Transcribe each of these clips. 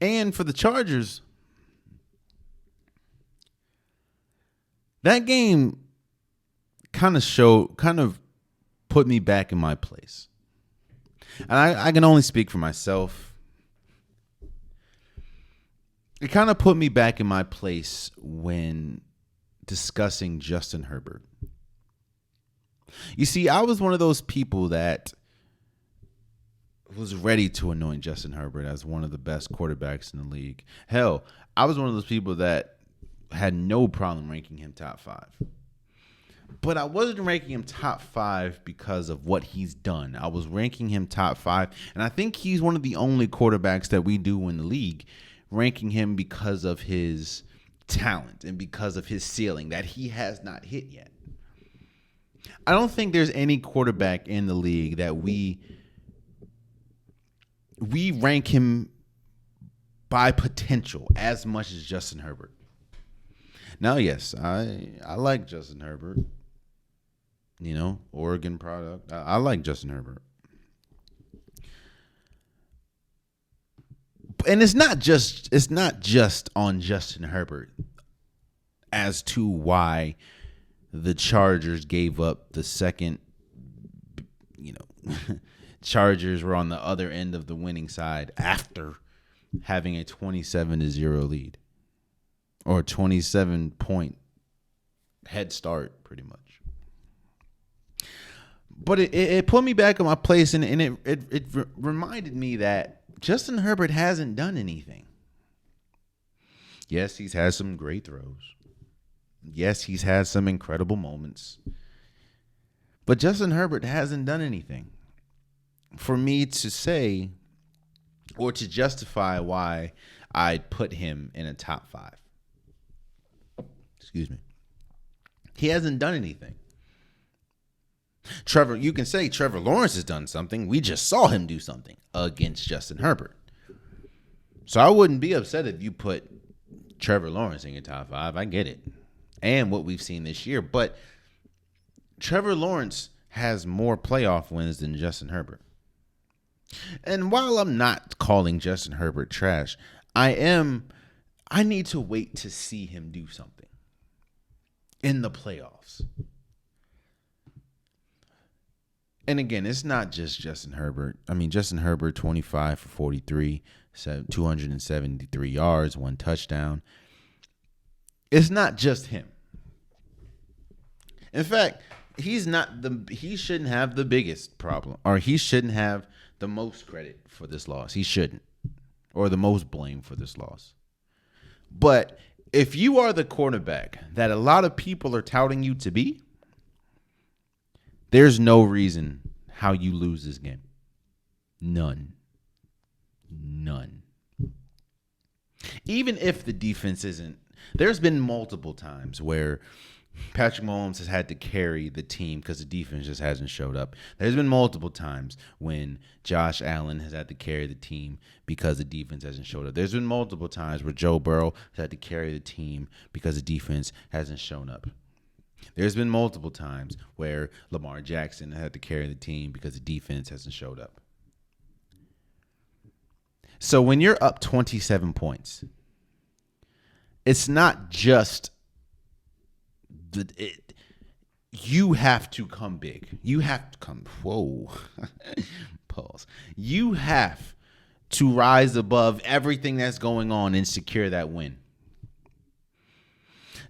And for the Chargers, that game kind of put me back in my place. And I can only speak for myself. It kind of put me back in my place when discussing Justin Herbert. You see, I was one of those people that was ready to anoint Justin Herbert as one of the best quarterbacks in the league. Hell, I was one of those people that had no problem ranking him top 5. But I wasn't ranking him top 5 because of what he's done. I was ranking him top 5, and I think he's one of the only quarterbacks that we do in the league, ranking him because of his talent and because of his ceiling that he has not hit yet. I don't think there's any quarterback in the league that we rank him by potential as much as Justin Herbert. Now, yes, I like Justin Herbert. Oregon product. I like Justin Herbert. And it's not just on Justin Herbert as to why the Chargers gave up the second, Chargers were on the other end of the winning side after having a 27-0 lead or a 27-point head start, pretty much. But it put me back in my place, and it reminded me that Justin Herbert hasn't done anything. Yes, he's had some great throws. Yes, he's had some incredible moments. But Justin Herbert hasn't done anything for me to say or to justify why I'd put him in a top 5. Excuse me. He hasn't done anything. You can say Trevor Lawrence has done something. We just saw him do something against Justin Herbert. So I wouldn't be upset if you put Trevor Lawrence in your top 5. I get it. And what we've seen this year. But Trevor Lawrence has more playoff wins than Justin Herbert. And while I'm not calling Justin Herbert trash, I need to wait to see him do something in the playoffs. And again, it's not just Justin Herbert. I mean, Justin Herbert, 25 for 43, 273 yards, 1 touchdown. It's not just him. In fact, he shouldn't have the biggest problem, or he shouldn't have the most credit for this loss. He shouldn't, or the most blame for this loss. But if you are the quarterback that a lot of people are touting you to be, there's no reason how you lose this game. None. Even if the defense isn't. There's been multiple times where Patrick Mahomes has had to carry the team because the defense just hasn't showed up. There's been multiple times when Josh Allen has had to carry the team because the defense hasn't showed up. There's been multiple times where Joe Burrow has had to carry the team because the defense hasn't shown up. There's been multiple times where Lamar Jackson had to carry the team because the defense hasn't showed up. So when you're up 27 points, it's not just you have to come big. You have to come. Whoa. Pause. You have to rise above everything that's going on and secure that win.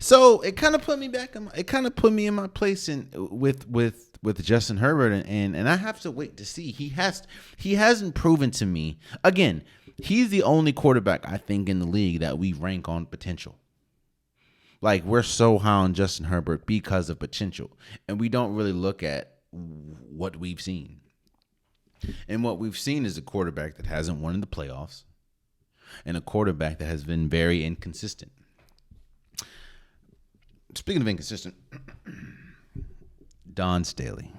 So it kind of put me back. It kind of put me in my place with Justin Herbert, and I have to wait to see. He hasn't proven to me. Again, he's the only quarterback I think in the league that we rank on potential. Like, we're so high on Justin Herbert because of potential, and we don't really look at what we've seen. And what we've seen is a quarterback that hasn't won in the playoffs, and a quarterback that has been very inconsistent. Speaking of inconsistent, Brandon Staley.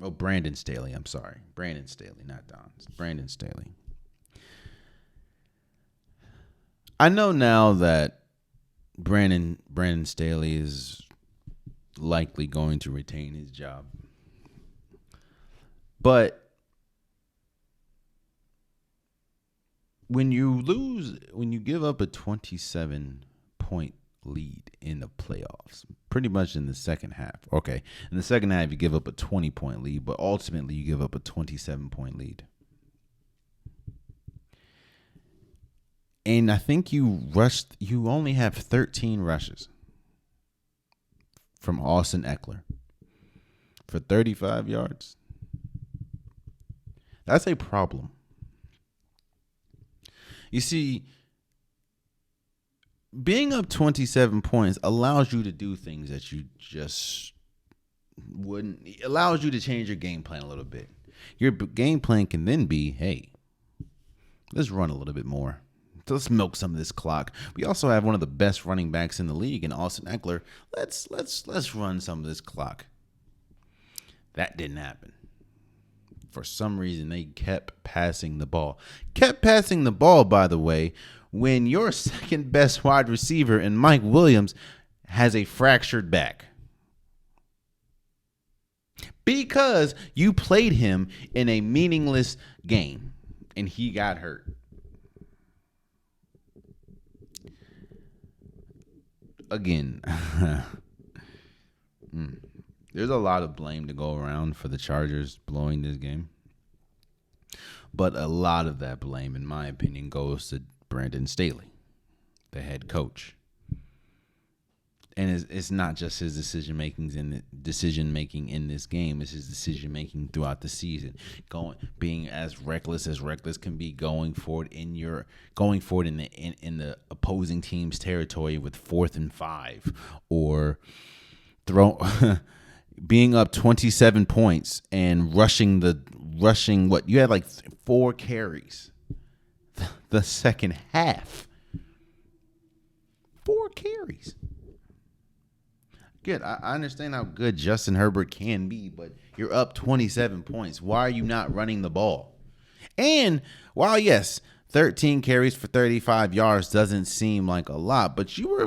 I'm sorry. Brandon Staley, not Don. It's Brandon Staley. I know now that Brandon Staley is likely going to retain his job. But when you give up a 27-point lead in the playoffs, pretty much in the second half. Okay, in the second half, you give up a 20-point lead, but ultimately you give up a 27-point lead. And I think you only have 13 rushes from Austin Eckler for 35 yards. That's a problem. You see, being up 27 points allows you to do things that you just wouldn't. It allows you to change your game plan a little bit. Your game plan can then be, hey, let's run a little bit more. So let's milk some of this clock. We also have one of the best running backs in the league in Austin Eckler. Let's run some of this clock. That didn't happen. For some reason, they kept passing the ball. Kept passing the ball, by the way, when your second best wide receiver in Mike Williams has a fractured back. Because you played him in a meaningless game and he got hurt. Again, there's a lot of blame to go around for the Chargers blowing this game. But a lot of that blame, in my opinion, goes to Brandon Staley, the head coach. And it's not just his decision making in this game. It's his decision making throughout the season. Being as reckless can be, going forward in the opposing team's territory with 4th and 5, or being up 27 points and rushing what you had like 4 carries the second half. 4 carries. Good. I understand how good Justin Herbert can be, but you're up 27 points. Why are you not running the ball? And while, yes, 13 carries for 35 yards doesn't seem like a lot, but you were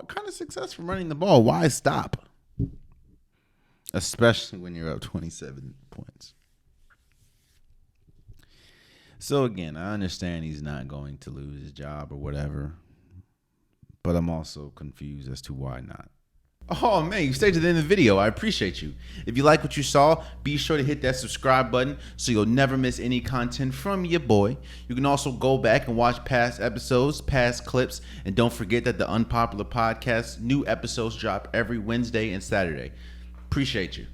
kind of successful running the ball. Why stop? Especially when you're up 27 points. So, again, I understand he's not going to lose his job or whatever, but I'm also confused as to why not. Oh, man, you stayed to the end of the video. I appreciate you. If you like what you saw, be sure to hit that subscribe button so you'll never miss any content from your boy. You can also go back and watch past episodes, past clips, and don't forget that the Unpopular Podcast, new episodes drop every Wednesday and Saturday. Appreciate you.